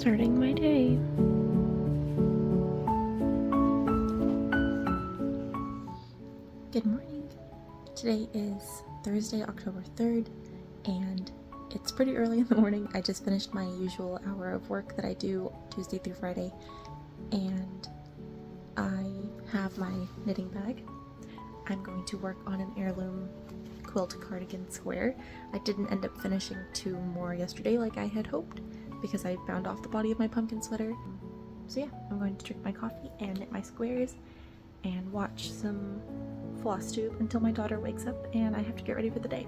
starting my day. Good morning. Today is Thursday, October 3rd, and it's pretty early in the morning. I just finished my usual hour of work that I do Tuesday through Friday, and I have my knitting bag. I'm going to work on an heirloom quilt cardigan square. I didn't end up finishing 2 more yesterday like I had hoped because I bound off the body of my pumpkin sweater. So yeah, I'm going to drink my coffee and knit my squares and watch some floss tube until my daughter wakes up and I have to get ready for the day.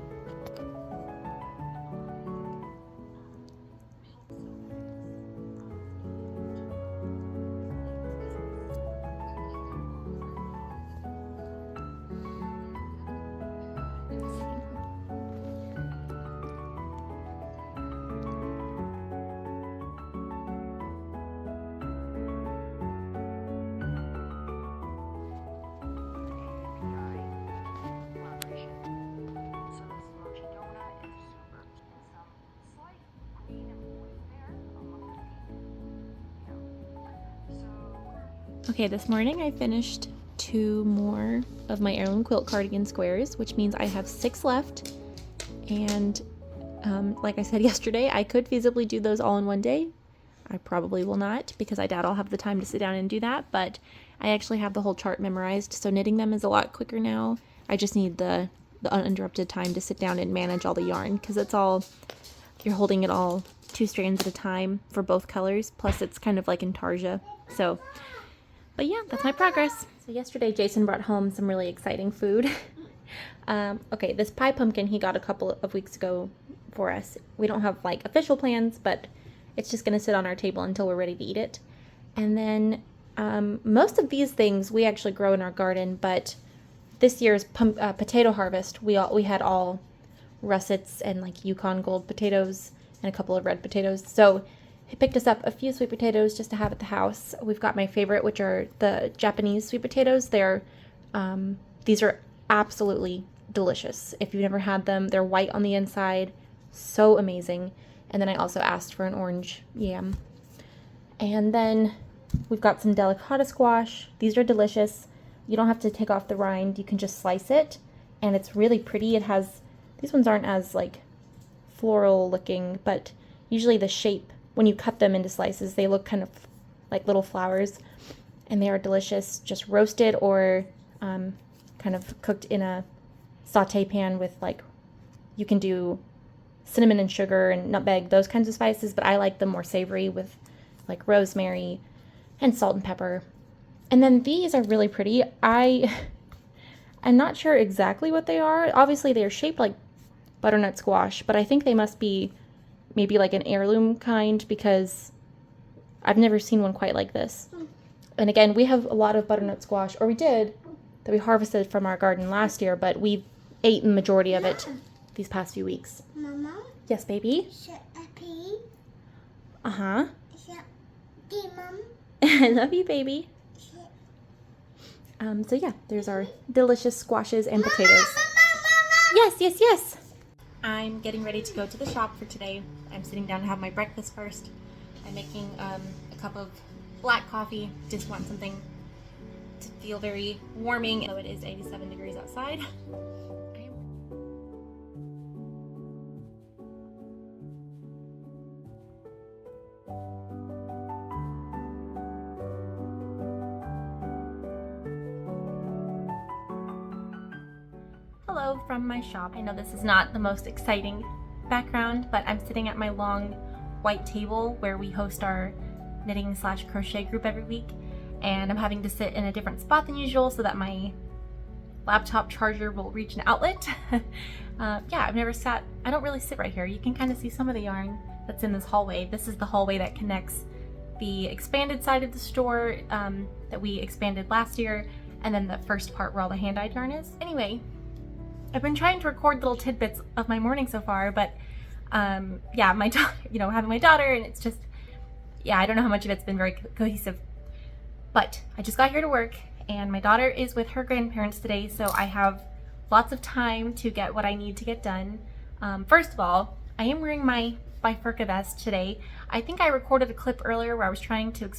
Okay, this morning I finished 2 more of my heirloom quilt cardigan squares, which means I have 6 left. And like I said yesterday, I could feasibly do those all in one day. I probably will not because I doubt I'll have the time to sit down and do that, but I actually have the whole chart memorized, so knitting them is a lot quicker now. I just need the uninterrupted time to sit down and manage all the yarn because it's all, you're holding it all 2 strands at a time for both colors, plus it's kind of like intarsia. So but yeah, that's my progress. So yesterday Jason brought home some really exciting food. Okay, this pie pumpkin he got a couple of weeks ago for us. We don't have like official plans, but it's just gonna sit on our table until we're ready to eat it. And then most of these things we actually grow in our garden, but this year's potato harvest, we had all russets and like Yukon Gold potatoes and a couple of red potatoes. So he picked us up a few sweet potatoes just to have at the house. We've got my favorite, which are the Japanese sweet potatoes. These are absolutely delicious. If you've never had them, they're white on the inside, so amazing. And then I also asked for an orange yam. And then we've got some delicata squash. These are delicious. You don't have to take off the rind. You can just slice it, and it's really pretty. These ones aren't as like floral looking, but usually the shape, when you cut them into slices, they look kind of like little flowers, and they are delicious, just roasted or kind of cooked in a saute pan with like, you can do cinnamon and sugar and nutmeg, those kinds of spices, but I like them more savory with like rosemary and salt and pepper. And then these are really pretty. I'm not sure exactly what they are. Obviously they are shaped like butternut squash, but I think they must be maybe like an heirloom kind because I've never seen one quite like this. And again, we have a lot of butternut squash, or we did, that we harvested from our garden last year, but we ate the majority of it these past few weeks. Mama? Yes, baby? Should I pee? Uh-huh. Should Mom? I love you, baby. So yeah, there's our delicious squashes and potatoes. Yes. I'm getting ready to go to the shop for today. I'm sitting down to have my breakfast first. I'm making a cup of black coffee. Just want something to feel very warming, though it is 87 degrees outside. Hello from my shop. I know this is not the most exciting background, but I'm sitting at my long white table where we host our knitting/crochet group every week, and I'm having to sit in a different spot than usual so that my laptop charger will reach an outlet. Yeah, I don't really sit right here. You can kind of see some of the yarn that's in this hallway. This is the hallway that connects the expanded side of the store that we expanded last year, and then the first part where all the hand-dyed yarn is. Anyway, I've been trying to record little tidbits of my morning so far, but yeah, my daughter, having my daughter, and it's just, yeah, I don't know how much of it's been very cohesive. But I just got here to work, and my daughter is with her grandparents today, so I have lots of time to get what I need to get done. First of all, I am wearing my Bifurca vest today. I think I recorded a clip earlier where I was trying to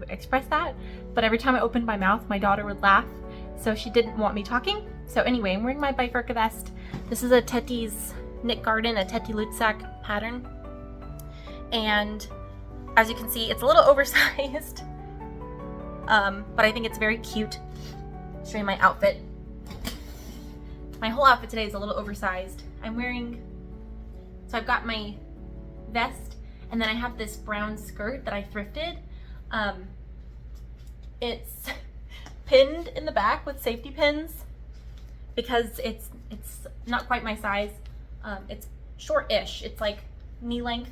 express that, but every time I opened my mouth, my daughter would laugh, so she didn't want me talking. So anyway, I'm wearing my Bifurca vest. This is a Teti's Knit Garden, a Teti Lutsak pattern. And as you can see, it's a little oversized, but I think it's very cute. I'll show you my outfit. My whole outfit today is a little oversized. I'm wearing, so I've got my vest, and then I have this brown skirt that I thrifted. It's pinned in the back with safety pins because it's not quite my size. It's short-ish. It's like knee length.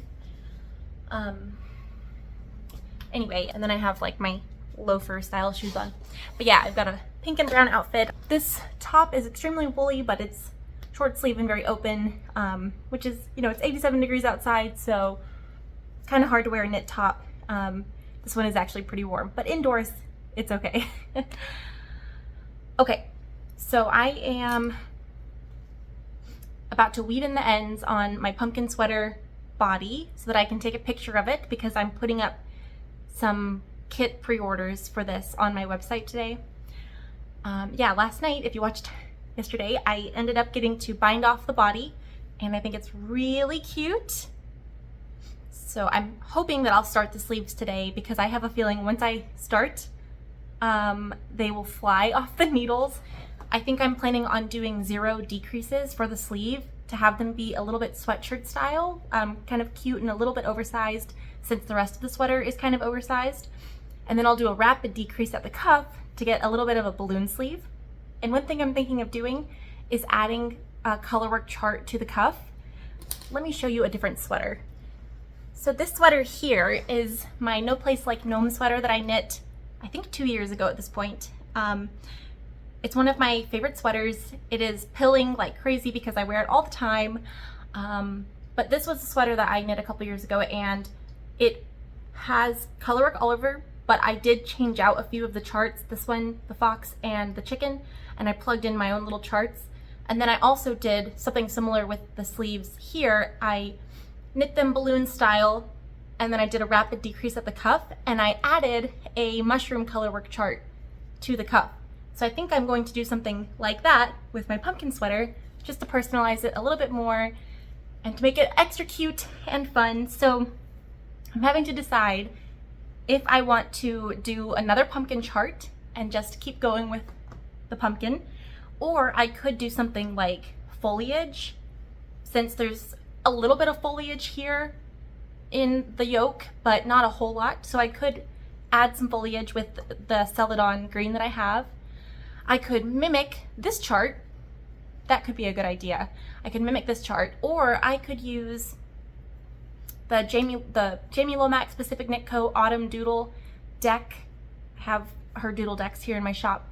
Anyway, and then I have like my loafer style shoes on. But yeah, I've got a pink and brown outfit. This top is extremely woolly, but it's short sleeve and very open, which is, you know, it's 87 degrees outside, so it's kind of hard to wear a knit top. This one is actually pretty warm, but indoors, it's okay. Okay, so I am about to weave in the ends on my pumpkin sweater body so that I can take a picture of it, because I'm putting up some kit pre-orders for this on my website today. Yeah, last night, if you watched yesterday, I ended up getting to bind off the body, and I think it's really cute. So I'm hoping that I'll start the sleeves today, because I have a feeling once I start, they will fly off the needles. I think I'm planning on doing 0 decreases for the sleeve to have them be a little bit sweatshirt style, kind of cute and a little bit oversized, since the rest of the sweater is kind of oversized. And then I'll do a rapid decrease at the cuff to get a little bit of a balloon sleeve. And one thing I'm thinking of doing is adding a colorwork chart to the cuff. Let me show you a different sweater. So this sweater here is my No Place Like Gnome sweater that I knit, I think 2 years ago at this point. It's one of my favorite sweaters. It is pilling like crazy because I wear it all the time. But this was a sweater that I knit a couple years ago, and it has colorwork all over, but I did change out a few of the charts, this one, the fox, and the chicken, and I plugged in my own little charts. And then I also did something similar with the sleeves here. I knit them balloon style, and then I did a rapid decrease at the cuff, and I added a mushroom colorwork chart to the cuff. So I think I'm going to do something like that with my pumpkin sweater, just to personalize it a little bit more and to make it extra cute and fun. So I'm having to decide if I want to do another pumpkin chart and just keep going with the pumpkin, or I could do something like foliage, since there's a little bit of foliage here in the yoke, but not a whole lot. So I could add some foliage with the Celadon green that I have. I could mimic this chart. That could be a good idea. I could mimic this chart, or I could use the Jamie Lomax Pacific Knit Co. Autumn Doodle deck. I have her doodle decks here in my shop.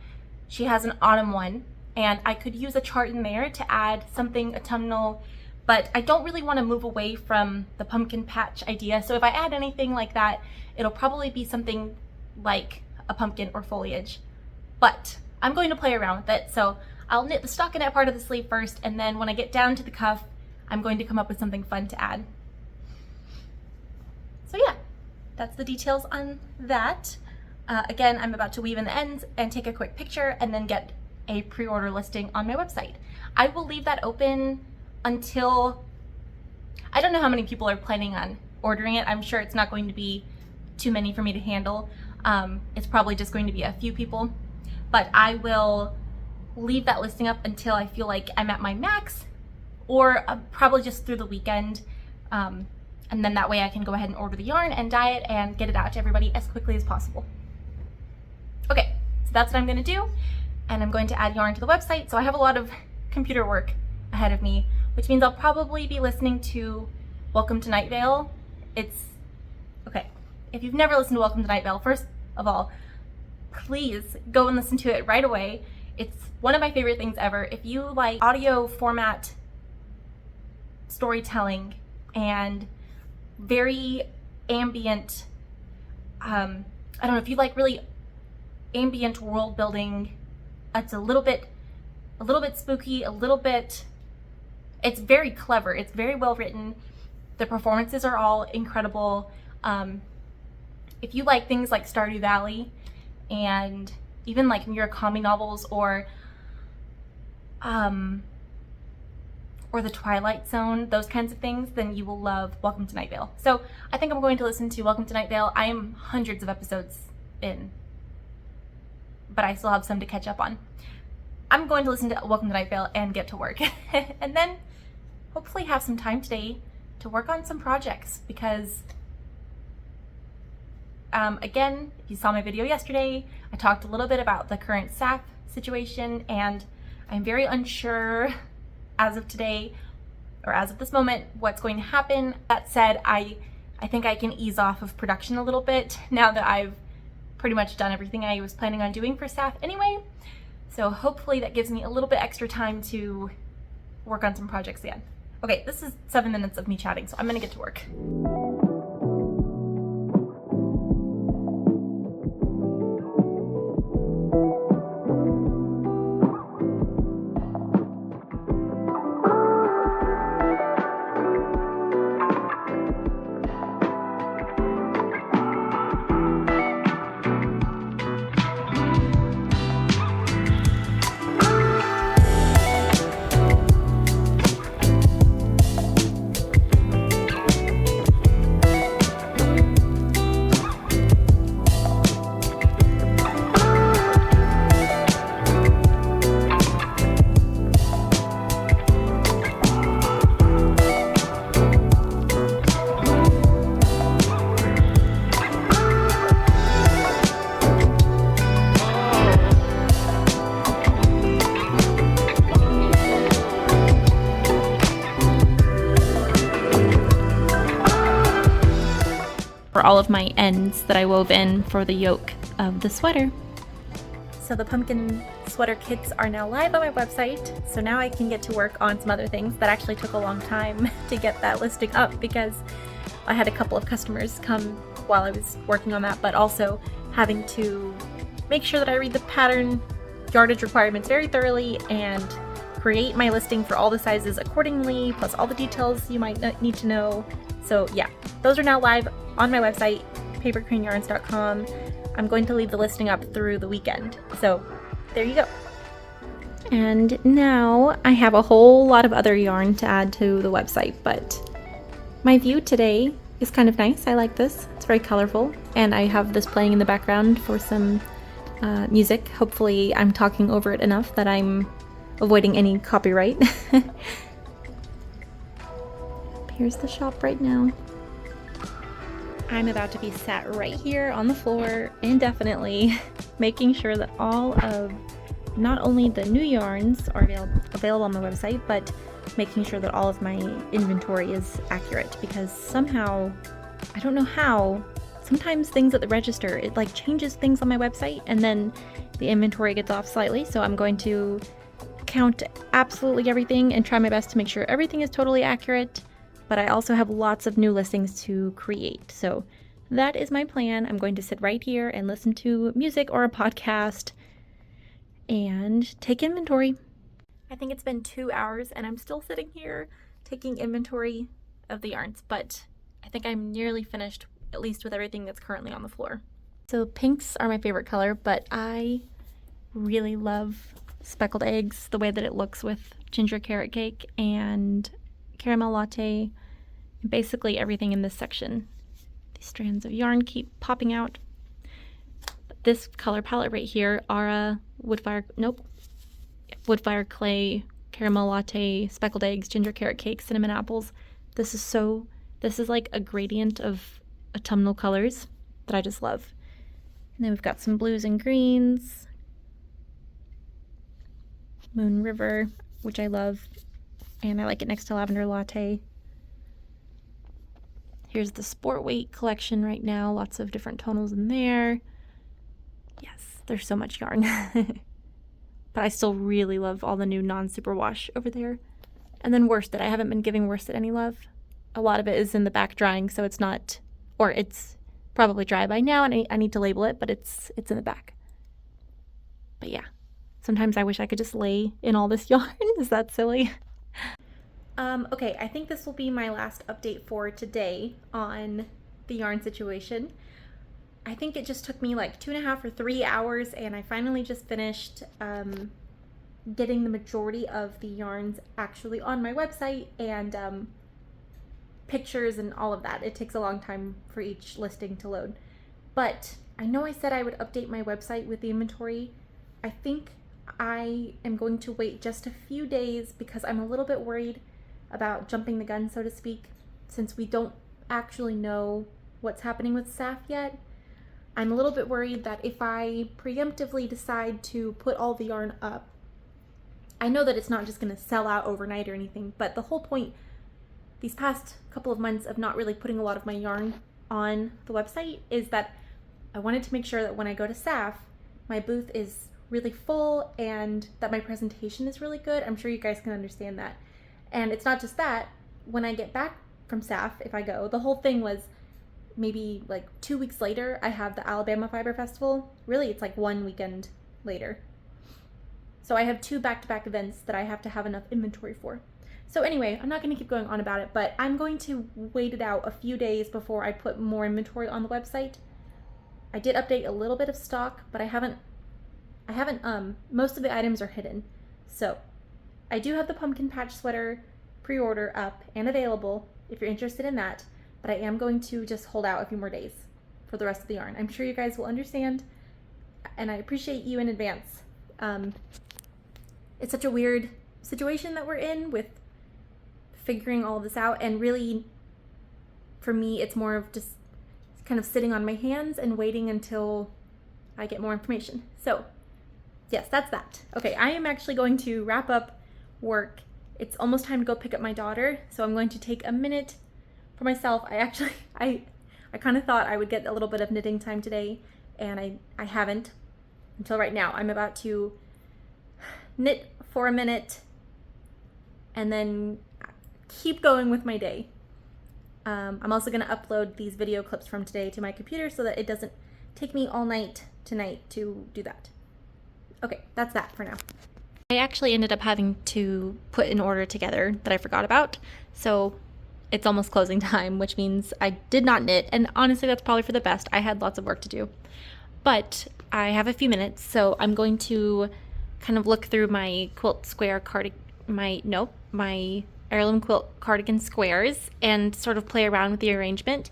She has an autumn one, and I could use a chart in there to add something autumnal, but I don't really want to move away from the pumpkin patch idea. So if I add anything like that, it'll probably be something like a pumpkin or foliage. But I'm going to play around with it, so I'll knit the stockinette part of the sleeve first, and then when I get down to the cuff, I'm going to come up with something fun to add. So yeah, that's the details on that. Again, I'm about to weave in the ends and take a quick picture and then get a pre-order listing on my website. I will leave that open until, I don't know how many people are planning on ordering it. I'm sure it's not going to be too many for me to handle. It's probably just going to be a few people, but I will leave that listing up until I feel like I'm at my max, or probably just through the weekend. And then that way I can go ahead and order the yarn and dye it and get it out to everybody as quickly as possible. Okay, so that's what I'm gonna do. And I'm going to add yarn to the website. So I have a lot of computer work ahead of me, which means I'll probably be listening to Welcome to Night Vale. It's, okay, if you've never listened to Welcome to Night Vale, first of all, please go and listen to it right away. It's one of my favorite things ever. If you like audio format storytelling and very ambient, I don't know, if you like really ambient world building, it's a little bit spooky, it's very clever, it's very well written. The performances are all incredible. If you like things like Stardew Valley and even like Murakami novels or the Twilight Zone, those kinds of things, then you will love Welcome to Night Vale. So I think I'm going to listen to Welcome to Night Vale. I am hundreds of episodes in, but I still have some to catch up on. I'm going to listen to Welcome to Night Vale and get to work. And then hopefully have some time today to work on some projects because, again, if you saw my video yesterday, I talked a little bit about the current staff situation, and I'm very unsure as of today, or as of this moment, what's going to happen. That said, I think I can ease off of production a little bit now that I've pretty much done everything I was planning on doing for staff anyway. So hopefully that gives me a little bit extra time to work on some projects again. Okay, this is 7 minutes of me chatting, so I'm gonna get to work. For all of my ends that I wove in for the yoke of the sweater. So the pumpkin sweater kits are now live on my website, so now I can get to work on some other things that actually took a long time to get that listing up because I had a couple of customers come while I was working on that, but also having to make sure that I read the pattern yardage requirements very thoroughly and create my listing for all the sizes accordingly, plus all the details you might need to know. So yeah, those are now live on my website, papercraneyarns.com. I'm going to leave the listing up through the weekend. So there you go. And now I have a whole lot of other yarn to add to the website, but my view today is kind of nice. I like this. It's very colorful, and I have this playing in the background for some music. Hopefully I'm talking over it enough that I'm avoiding any copyright. Here's the shop right now. I'm about to be sat right here on the floor indefinitely, making sure that all of not only the new yarns are available on my website, but making sure that all of my inventory is accurate, because somehow, I don't know how, sometimes things at the register, it like changes things on my website and then the inventory gets off slightly. So I'm going to count absolutely everything and try my best to make sure everything is totally accurate. But I also have lots of new listings to create. So that is my plan. I'm going to sit right here and listen to music or a podcast and take inventory. I think it's been 2 hours and I'm still sitting here taking inventory of the yarns, but I think I'm nearly finished, at least with everything that's currently on the floor. So pinks are my favorite color, but I really love speckled eggs, the way that it looks with ginger carrot cake and caramel latte, and basically everything in this section. These strands of yarn keep popping out. But this color palette right here, Ara, woodfire clay, caramel latte, speckled eggs, ginger carrot cake, cinnamon apples. This is like a gradient of autumnal colors that I just love. And then we've got some blues and greens. Moon River, which I love, and I like it next to Lavender Latte. Here's the Sport Weight collection right now, lots of different tonals in there. Yes, there's so much yarn. But I still really love all the new non-superwash over there. And then worsted, I haven't been giving worsted any love. A lot of it is in the back drying, so it's not, or it's probably dry by now and I need to label it, but it's in the back. But yeah, sometimes I wish I could just lay in all this yarn. Is that silly? Okay, I think this will be my last update for today on the yarn situation. I think it just took me like 2.5 or 3 hours, and I finally just finished getting the majority of the yarns actually on my website, and pictures and all of that. It takes a long time for each listing to load. But I know I said I would update my website with the inventory. I think I am going to wait just a few days because I'm a little bit worried about jumping the gun, so to speak, since we don't actually know what's happening with SAF yet. I'm a little bit worried that if I preemptively decide to put all the yarn up, I know that it's not just going to sell out overnight or anything, but the whole point these past couple of months of not really putting a lot of my yarn on the website is that I wanted to make sure that when I go to SAF, my booth is really full and that my presentation is really good. I'm sure you guys can understand that. And it's not just that. When I get back from SAF, if I go, the whole thing was maybe like 2 weeks later, I have the Alabama Fiber Festival. Really, it's like 1 weekend later. So I have 2 back-to-back events that I have to have enough inventory for. So anyway, I'm not going to keep going on about it, but I'm going to wait it out a few days before I put more inventory on the website. I did update a little bit of stock, but I haven't, most of the items are hidden. So I do have the pumpkin patch sweater pre-order up and available if you're interested in that, but I am going to just hold out a few more days for the rest of the yarn. I'm sure you guys will understand, and I appreciate you in advance. It's such a weird situation that we're in with figuring all of this out, and really for me it's more of just kind of sitting on my hands and waiting until I get more information. So yes, that's that. Okay, I am actually going to wrap up work. It's almost time to go pick up my daughter, so I'm going to take a minute for myself. I kind of thought I would get a little bit of knitting time today, and I haven't until right now. I'm about to knit for a minute and then keep going with my day. I'm also going to upload these video clips from today to my computer so that it doesn't take me all night tonight to do that. Okay, that's that for now. I actually ended up having to put an order together that I forgot about, so it's almost closing time, which means I did not knit, and honestly that's probably for the best. I had lots of work to do, but I have a few minutes, so I'm going to kind of look through my quilt square my heirloom quilt cardigan squares and sort of play around with the arrangement.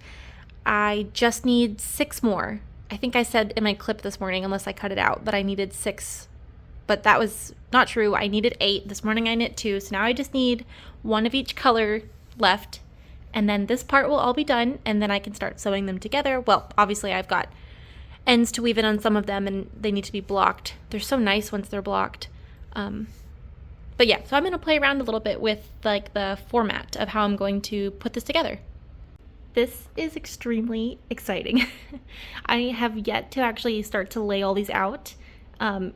I just need 6 more. I think I said in my clip this morning, unless I cut it out, that I needed 6, but that was not true. I needed 8. This morning I knit 2, so now I just need 1 of each color left, and then this part will all be done, and then I can start sewing them together. Well, obviously I've got ends to weave in on some of them, and they need to be blocked. They're so nice once they're blocked. But yeah, so I'm going to play around a little bit with like the format of how I'm going to put this together. This is extremely exciting. I have yet to actually start to lay all these out to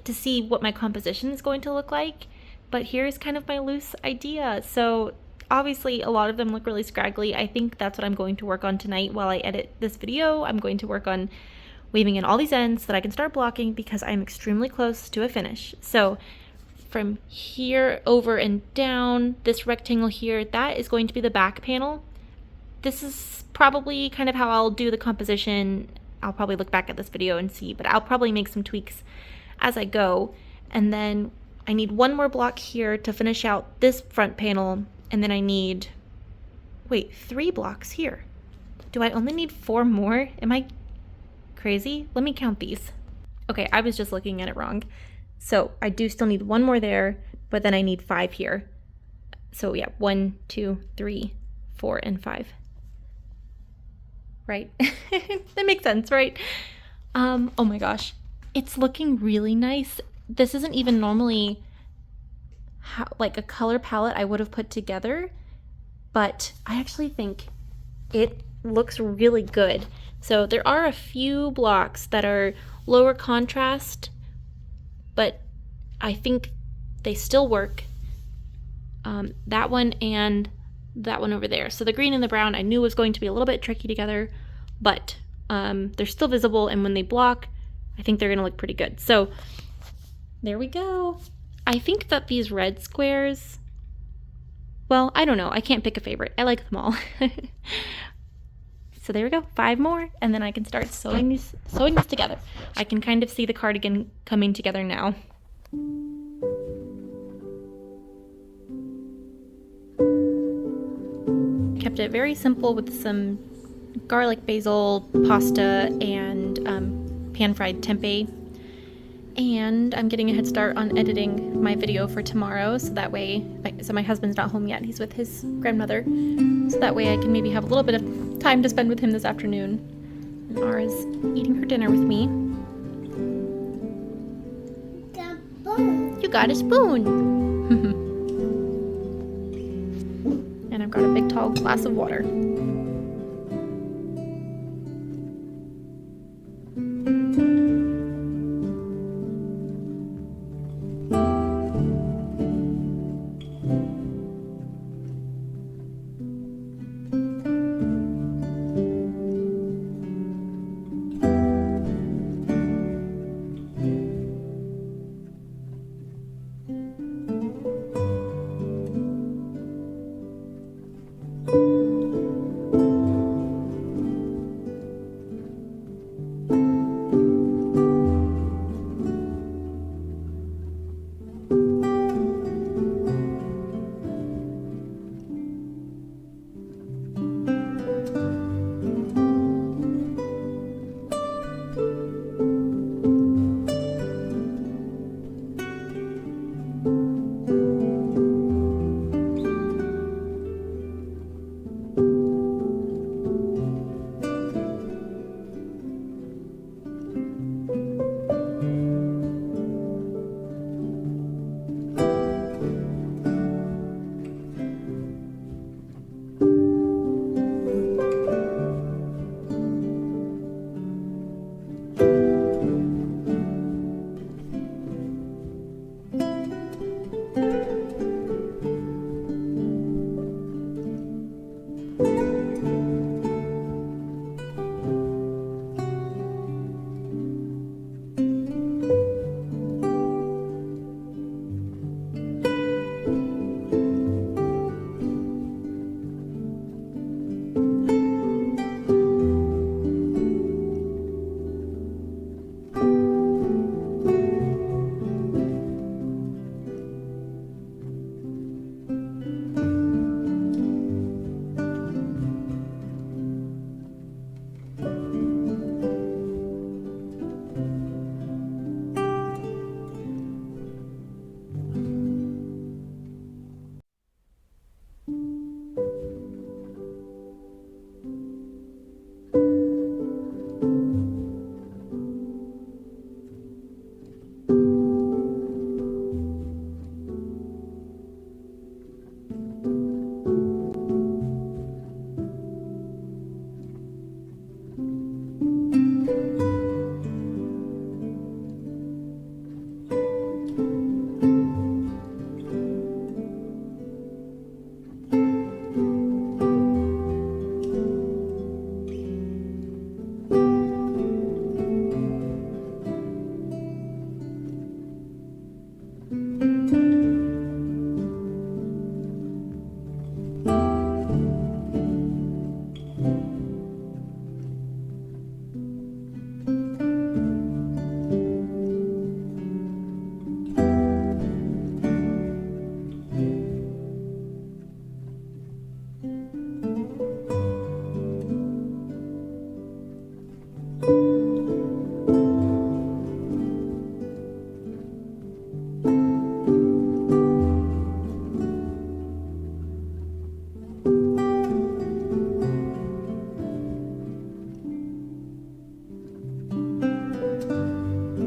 see what my composition is going to look like, but here's kind of my loose idea. So obviously a lot of them look really scraggly. I think that's what I'm going to work on tonight while I edit this video. I'm going to work on weaving in all these ends so that I can start blocking because I'm extremely close to a finish. So from here over and down, this rectangle here, that is going to be the back panel. This is probably kind of how I'll do the composition. I'll probably look back at this video and see, but I'll probably make some tweaks as I go. And then I need 1 more block here to finish out this front panel, and then I need, 3 blocks here. Do I only need 4 more? Am I crazy? Let me count these. Okay, I was just looking at it wrong. So I do still need 1 more there, but then I need 5 here. So yeah, 1, 2, 3, 4, and 5. Right? That makes sense, right? Oh my gosh. It's looking really nice. This isn't even normally like a color palette I would have put together, but I actually think it looks really good. So there are a few blocks that are lower contrast, but I think they still work. That one and that one over there. So the green and the brown I knew was going to be a little bit tricky together, but they're still visible, and when they block, I think they're gonna look pretty good. So there we go. I think that these red squares Well, I don't know. I can't pick a favorite. I like them all. So there we go, 5 more, and then I can start sewing this together. I can kind of see the cardigan coming together now. Kept it very simple with some garlic basil pasta and pan-fried tempeh. And I'm getting a head start on editing my video for tomorrow, so that way, so my husband's not home yet, he's with his grandmother, so that way I can maybe have a little bit of time to spend with him this afternoon. And Ara's eating her dinner with me. The spoon. You got a spoon! And I've got a big tall glass of water.